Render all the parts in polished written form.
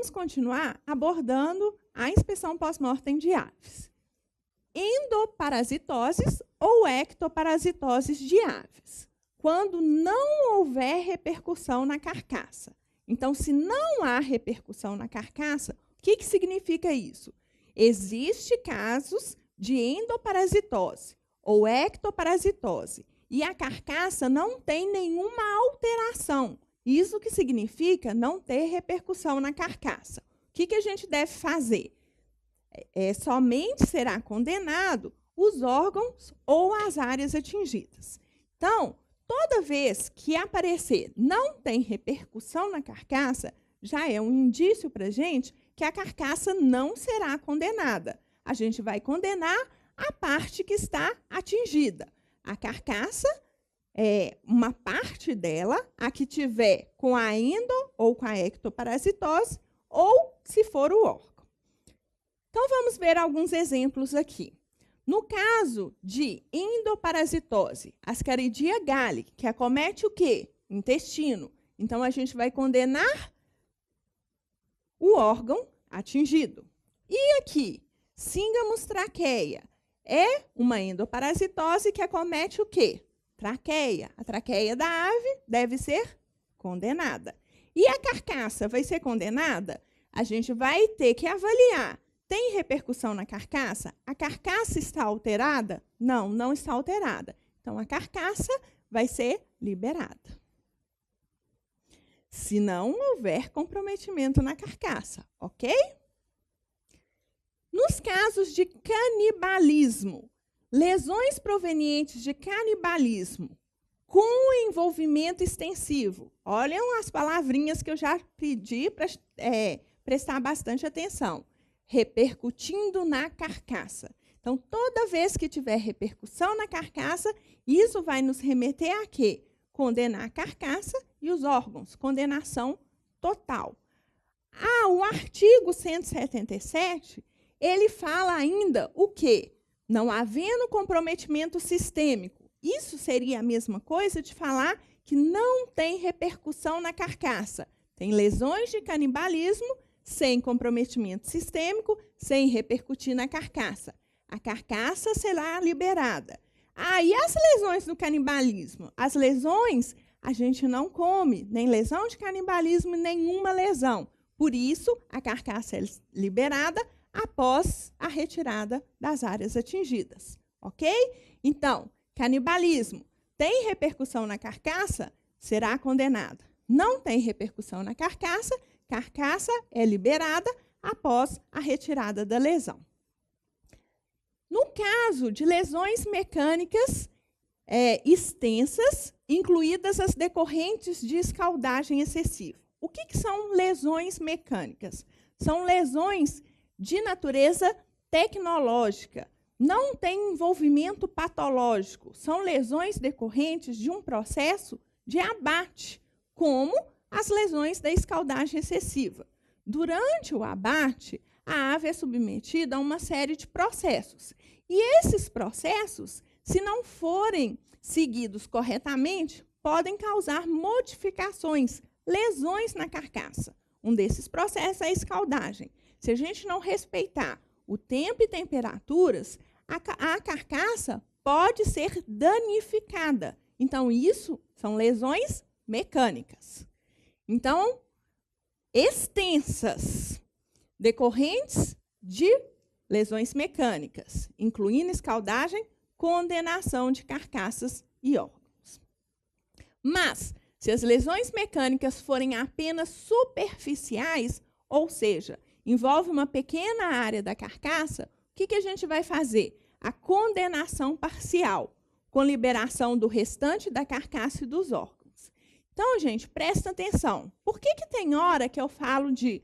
vamos continuar abordando a inspeção pós-mortem de aves. Endoparasitoses ou ectoparasitoses de aves, quando não houver repercussão na carcaça. Então, se não há repercussão na carcaça, o que significa isso? Existem casos de endoparasitose ou ectoparasitose e a carcaça não tem nenhuma alteração. Isso que significa não ter repercussão na carcaça. O que a gente deve fazer? Somente será condenado os órgãos ou as áreas atingidas. Então, toda vez que aparecer não tem repercussão na carcaça, já é um indício para a gente que a carcaça não será condenada. A gente vai condenar a parte que está atingida. A carcaça é uma parte dela, a que tiver com a endo ou com a ectoparasitose, ou se for o órgão. Então, vamos ver alguns exemplos aqui. No caso de endoparasitose, Ascaridia gallic, que acomete o quê? Intestino. Então, a gente vai condenar o órgão atingido. E aqui, Syngamus tracheia, é uma endoparasitose que acomete o quê? Traqueia. A traqueia da ave deve ser condenada. E a carcaça vai ser condenada? A gente vai ter que avaliar. Tem repercussão na carcaça? A carcaça está alterada? Não, não está alterada. Então, a carcaça vai ser liberada. Se não houver comprometimento na carcaça, ok? Nos casos de canibalismo, lesões provenientes de canibalismo com envolvimento extensivo. Olhem as palavrinhas que eu já pedi para prestar bastante atenção. Repercutindo na carcaça. Então, toda vez que tiver repercussão na carcaça, isso vai nos remeter a quê? Condenar a carcaça e os órgãos. Condenação total. O artigo 177, ele fala ainda o quê? Não havendo comprometimento sistêmico. Isso seria a mesma coisa de falar que não tem repercussão na carcaça. Tem lesões de canibalismo sem comprometimento sistêmico, sem repercutir na carcaça. A carcaça será liberada. E as lesões do canibalismo? As lesões, a gente não come, nem lesão de canibalismo, nenhuma lesão. Por isso, a carcaça é liberada após a retirada das áreas atingidas. Ok? Então, canibalismo tem repercussão na carcaça? Será condenada. Não tem repercussão na carcaça é liberada após a retirada da lesão. No caso de lesões mecânicas extensas, incluídas as decorrentes de escaldagem excessiva. O que são lesões mecânicas? São lesões de natureza tecnológica. Não tem envolvimento patológico. São lesões decorrentes de um processo de abate, como as lesões da escaldagem excessiva. Durante o abate, a ave é submetida a uma série de processos. E esses processos, se não forem seguidos corretamente, podem causar modificações, lesões na carcaça. Um desses processos é a escaldagem. Se a gente não respeitar o tempo e temperaturas, a carcaça pode ser danificada. Então, isso são lesões mecânicas. Então, extensas, decorrentes de lesões mecânicas, incluindo escaldagem, condenação de carcaças e órgãos. Mas, se as lesões mecânicas forem apenas superficiais, ou seja, envolve uma pequena área da carcaça, o que a gente vai fazer? A condenação parcial, com liberação do restante da carcaça e dos órgãos. Então, gente, presta atenção. Por que tem hora que eu falo de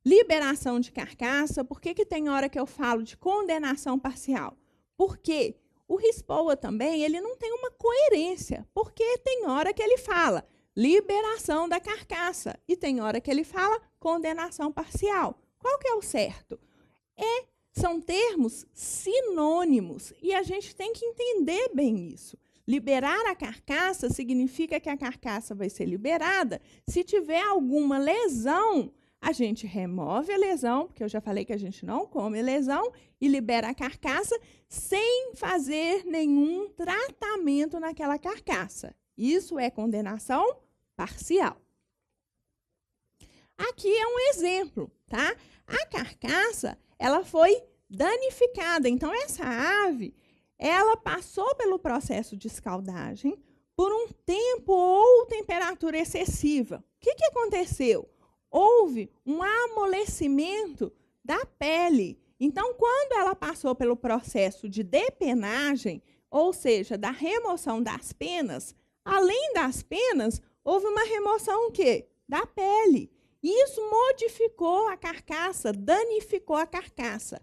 liberação de carcaça? Por que tem hora que eu falo de condenação parcial? Porque o RISPOA também ele não tem uma coerência. Porque tem hora que ele fala liberação da carcaça e tem hora que ele fala condenação parcial. Qual que é o certo? São termos sinônimos e a gente tem que entender bem isso. Liberar a carcaça significa que a carcaça vai ser liberada se tiver alguma lesão A gente remove a lesão, porque eu já falei que a gente não come a lesão, e libera a carcaça sem fazer nenhum tratamento naquela carcaça. Isso é condenação parcial. Aqui é um exemplo, tá? A carcaça, ela foi danificada. Então, essa ave, ela passou pelo processo de escaldagem por um tempo ou temperatura excessiva. O que aconteceu? Houve um amolecimento da pele. Então, quando ela passou pelo processo de depenagem, ou seja, da remoção das penas, além das penas, houve uma remoção o quê? Da pele. Isso modificou a carcaça, danificou a carcaça.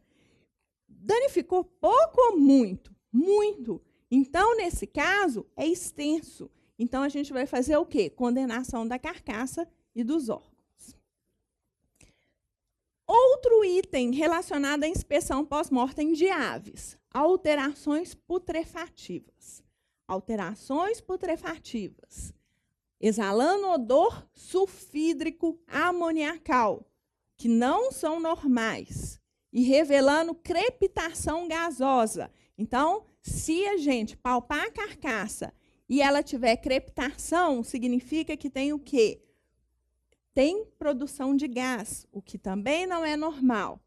Danificou pouco ou muito? Muito. Então, nesse caso, é extenso. Então, a gente vai fazer o quê? Condenação da carcaça e dos órgãos. Outro item relacionado à inspeção pós-mortem de aves. Alterações putrefativas. Alterações putrefativas. Exalando odor sulfídrico amoniacal, que não são normais, e revelando crepitação gasosa. Então, se a gente palpar a carcaça e ela tiver crepitação, significa que tem o quê? Tem produção de gás, o que também não é normal.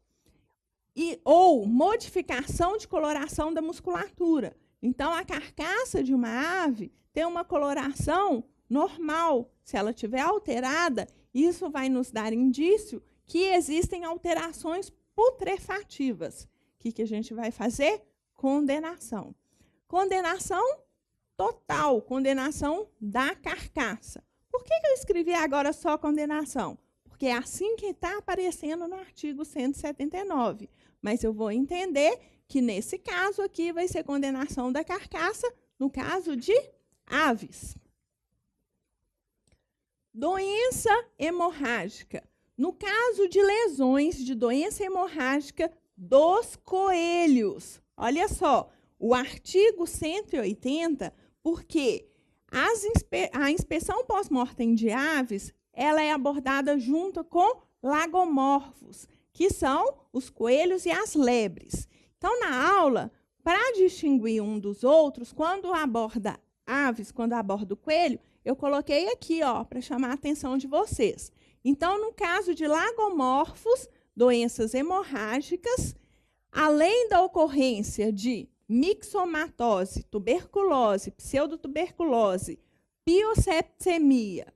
Ou modificação de coloração da musculatura. Então, a carcaça de uma ave tem uma coloração normal. Se ela estiver alterada, isso vai nos dar indício que existem alterações putrefativas. O que a gente vai fazer? Condenação. Condenação total, condenação da carcaça. Por que eu escrevi agora só condenação? Porque é assim que está aparecendo no artigo 179. Mas eu vou entender que, nesse caso aqui, vai ser condenação da carcaça, no caso de aves. Doença hemorrágica. No caso de lesões de doença hemorrágica dos coelhos. Olha só, o artigo 180, porque a inspeção pós-mortem de aves, ela é abordada junto com lagomorfos, que são os coelhos e as lebres. Então, na aula, para distinguir um dos outros, quando aborda aves, quando aborda o coelho, eu coloquei aqui, ó, para chamar a atenção de vocês. Então, no caso de lagomorfos, doenças hemorrágicas, além da ocorrência de mixomatose, tuberculose, pseudotuberculose, piosepsemia,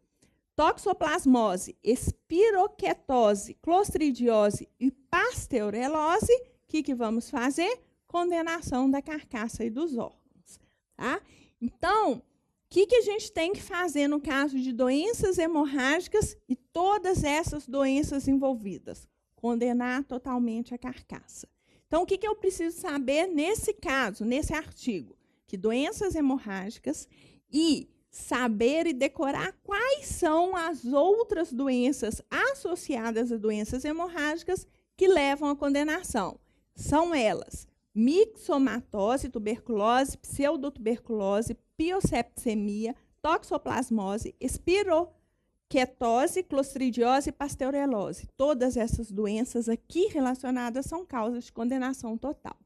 toxoplasmose, espiroquetose, clostridiose e pasteurelose, o que vamos fazer? Condenação da carcaça e dos órgãos. Tá? Então, o que a gente tem que fazer no caso de doenças hemorrágicas e todas essas doenças envolvidas? Condenar totalmente a carcaça. Então, o que eu preciso saber nesse caso, nesse artigo? Que doenças hemorrágicas e saber e decorar quais são as outras doenças associadas a doenças hemorrágicas que levam à condenação. São elas: mixomatose, tuberculose, pseudotuberculose, piosepsemia, toxoplasmose, espiroquetose, clostridiose e pasteurelose. Todas essas doenças aqui relacionadas são causas de condenação total.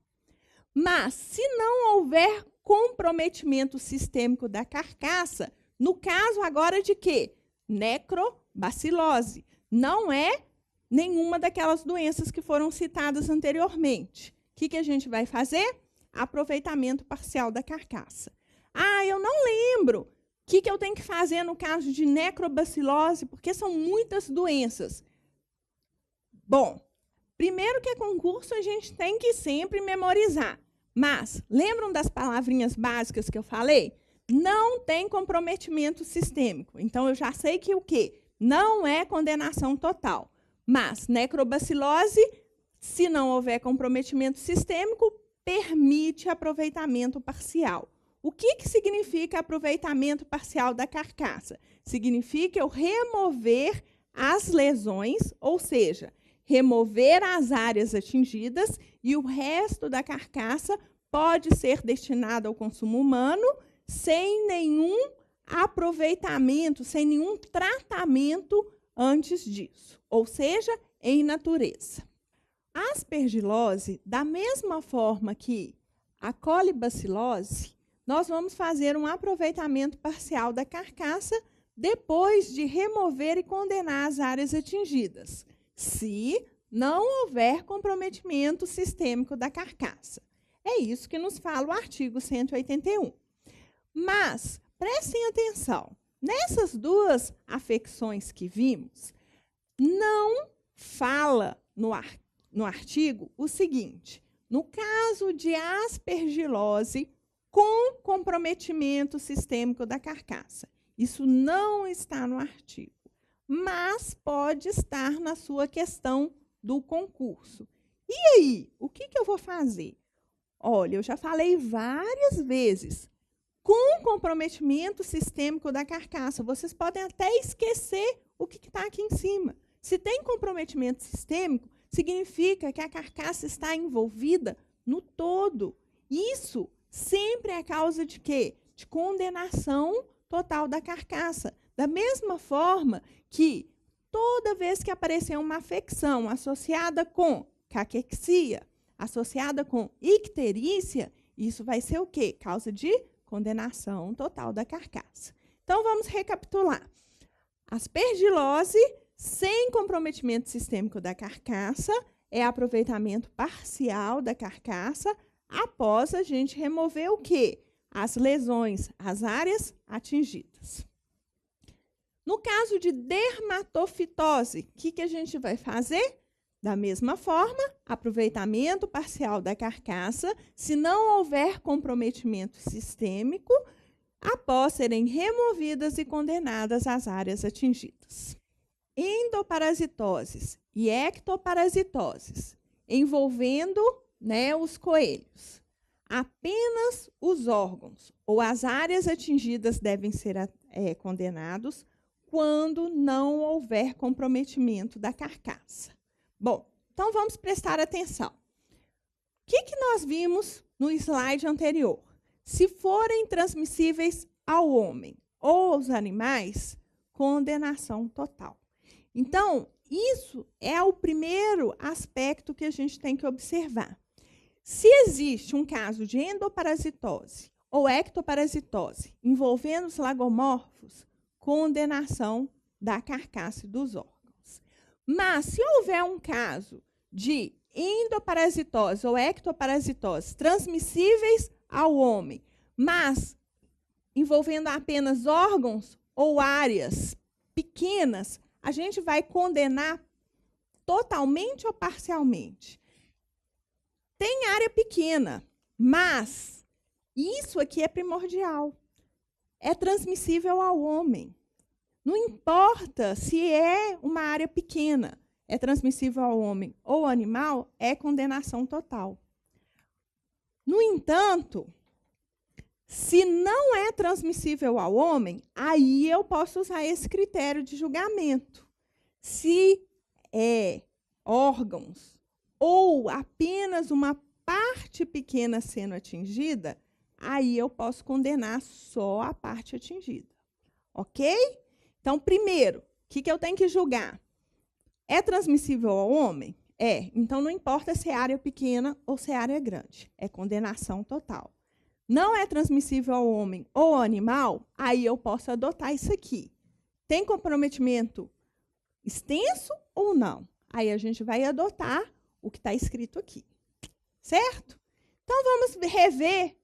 Mas, se não houver comprometimento sistêmico da carcaça, no caso agora de quê? Necrobacilose. Não é nenhuma daquelas doenças que foram citadas anteriormente. O que a gente vai fazer? Aproveitamento parcial da carcaça. Ah, eu não lembro. O que eu tenho que fazer no caso de necrobacilose? Porque são muitas doenças. Bom, primeiro que é concurso, a gente tem que sempre memorizar. Mas, lembram das palavrinhas básicas que eu falei? Não tem comprometimento sistêmico. Então, eu já sei que o quê? Não é condenação total. Mas, necrobacilose, se não houver comprometimento sistêmico, permite aproveitamento parcial. O que significa aproveitamento parcial da carcaça? Significa eu remover as lesões, ou seja, remover as áreas atingidas e o resto da carcaça pode ser destinado ao consumo humano sem nenhum aproveitamento, sem nenhum tratamento antes disso, ou seja, em natureza. A aspergilose, da mesma forma que a colibacilose, nós vamos fazer um aproveitamento parcial da carcaça depois de remover e condenar as áreas atingidas, se não houver comprometimento sistêmico da carcaça. É isso que nos fala o artigo 181. Mas, prestem atenção, nessas duas afecções que vimos, não fala no artigo o seguinte: no caso de aspergilose com comprometimento sistêmico da carcaça. Isso não está no artigo, mas pode estar na sua questão do concurso. E aí, o que eu vou fazer? Olha, eu já falei várias vezes, com comprometimento sistêmico da carcaça. Vocês podem até esquecer o que está aqui em cima. Se tem comprometimento sistêmico, significa que a carcaça está envolvida no todo. Isso sempre é causa de quê? De condenação total da carcaça. Da mesma forma que toda vez que aparecer uma afecção associada com caquexia, associada com icterícia, isso vai ser o quê? Causa de condenação total da carcaça. Então, vamos recapitular. Aspergilose sem comprometimento sistêmico da carcaça é aproveitamento parcial da carcaça após a gente remover o quê? As lesões, as áreas atingidas. No caso de dermatofitose, o que a gente vai fazer? Da mesma forma, aproveitamento parcial da carcaça, se não houver comprometimento sistêmico, após serem removidas e condenadas as áreas atingidas. Endoparasitoses e ectoparasitoses, envolvendo os coelhos. Apenas os órgãos ou as áreas atingidas devem ser condenados quando não houver comprometimento da carcaça. Bom, então vamos prestar atenção. O que nós vimos no slide anterior? Se forem transmissíveis ao homem ou aos animais, condenação total. Então, isso é o primeiro aspecto que a gente tem que observar. Se existe um caso de endoparasitose ou ectoparasitose envolvendo os lagomorfos, condenação da carcaça e dos órgãos. Mas, se houver um caso de endoparasitose ou ectoparasitose transmissíveis ao homem, mas envolvendo apenas órgãos ou áreas pequenas, a gente vai condenar totalmente ou parcialmente. Tem área pequena, mas isso aqui é primordial. É transmissível ao homem. Não importa se é uma área pequena, é transmissível ao homem ou animal, é condenação total. No entanto, se não é transmissível ao homem, aí eu posso usar esse critério de julgamento. Se é órgãos ou apenas uma parte pequena sendo atingida, aí eu posso condenar só a parte atingida. Ok? Então, primeiro, o que eu tenho que julgar? É transmissível ao homem? É. Então, não importa se é área pequena ou se é área grande. É condenação total. Não é transmissível ao homem ou ao animal? Aí eu posso adotar isso aqui. Tem comprometimento extenso ou não? Aí a gente vai adotar o que está escrito aqui. Certo? Então, vamos rever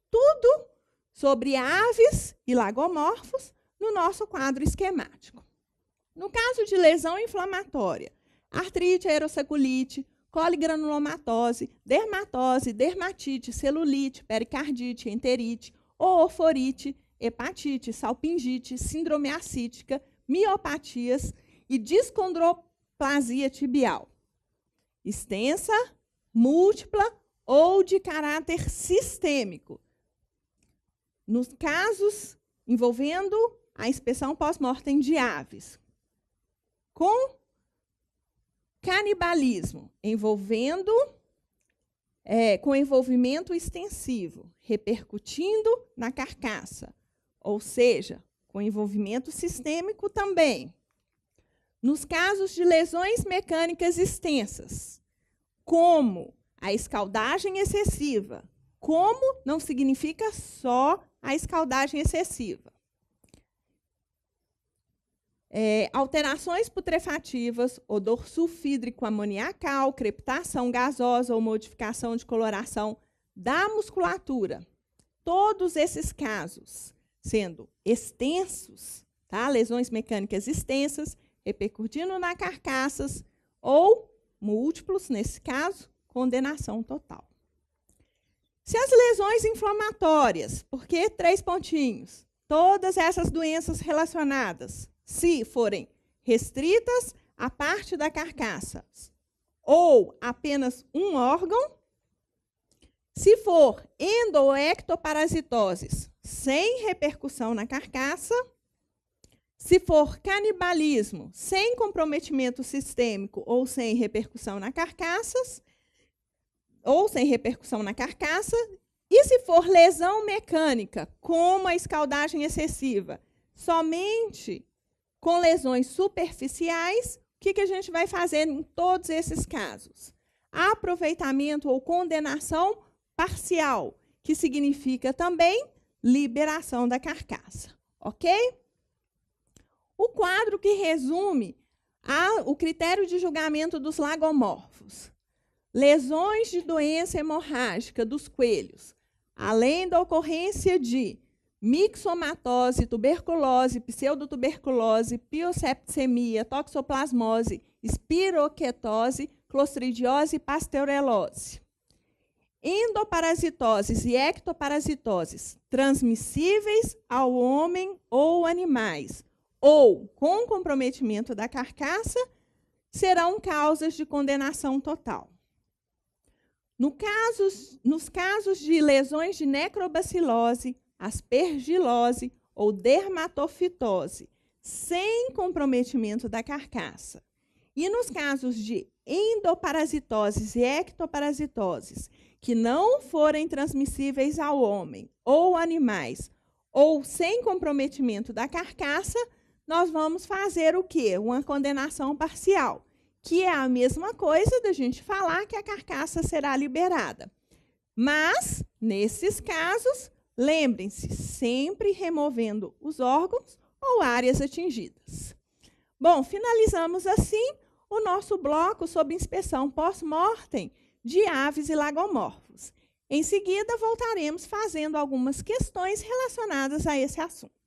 tudo sobre aves e lagomorfos no nosso quadro esquemático. No caso de lesão inflamatória, artrite, aerossaculite, coligranulomatose, dermatose, dermatite, celulite, pericardite, enterite, ooforite, hepatite, salpingite, síndrome acítica, miopatias e discondroplasia tibial. Extensa, múltipla ou de caráter sistêmico. Nos casos envolvendo a inspeção pós-mortem de aves, com canibalismo, envolvendo com envolvimento extensivo, repercutindo na carcaça, ou seja, com envolvimento sistêmico também. Nos casos de lesões mecânicas extensas, como a escaldagem excessiva, como não significa só a escaldagem excessiva. Alterações putrefativas, odor sulfídrico amoniacal, crepitação gasosa ou modificação de coloração da musculatura. Todos esses casos, sendo extensos, tá? Lesões mecânicas extensas, repercutindo na carcaças, ou múltiplos, nesse caso, condenação total. Se as lesões inflamatórias, por que 3 pontinhos? Todas essas doenças relacionadas, se forem restritas à parte da carcaça ou apenas um órgão, se for endo- ou ectoparasitoses sem repercussão na carcaça, se for canibalismo sem comprometimento sistêmico ou sem repercussão na carcaça, e se for lesão mecânica, como a escaldagem excessiva, somente com lesões superficiais, o que a gente vai fazer em todos esses casos? Aproveitamento ou condenação parcial, que significa também liberação da carcaça, ok? O quadro que resume o critério de julgamento dos lagomorfos. Lesões de doença hemorrágica dos coelhos, além da ocorrência de mixomatose, tuberculose, pseudotuberculose, piosepticemia, toxoplasmose, espiroquetose, clostridiose e pasteurelose. Endoparasitoses e ectoparasitoses transmissíveis ao homem ou animais, ou com comprometimento da carcaça, serão causas de condenação total. Nos casos de lesões de necrobacilose, aspergilose ou dermatofitose, sem comprometimento da carcaça, e nos casos de endoparasitoses e ectoparasitoses, que não forem transmissíveis ao homem ou animais, ou sem comprometimento da carcaça, nós vamos fazer o quê? Uma condenação parcial, que é a mesma coisa da gente falar que a carcaça será liberada. Mas, nesses casos, lembrem-se, sempre removendo os órgãos ou áreas atingidas. Bom, finalizamos assim o nosso bloco sobre inspeção pós-mortem de aves e lagomorfos. Em seguida, voltaremos fazendo algumas questões relacionadas a esse assunto.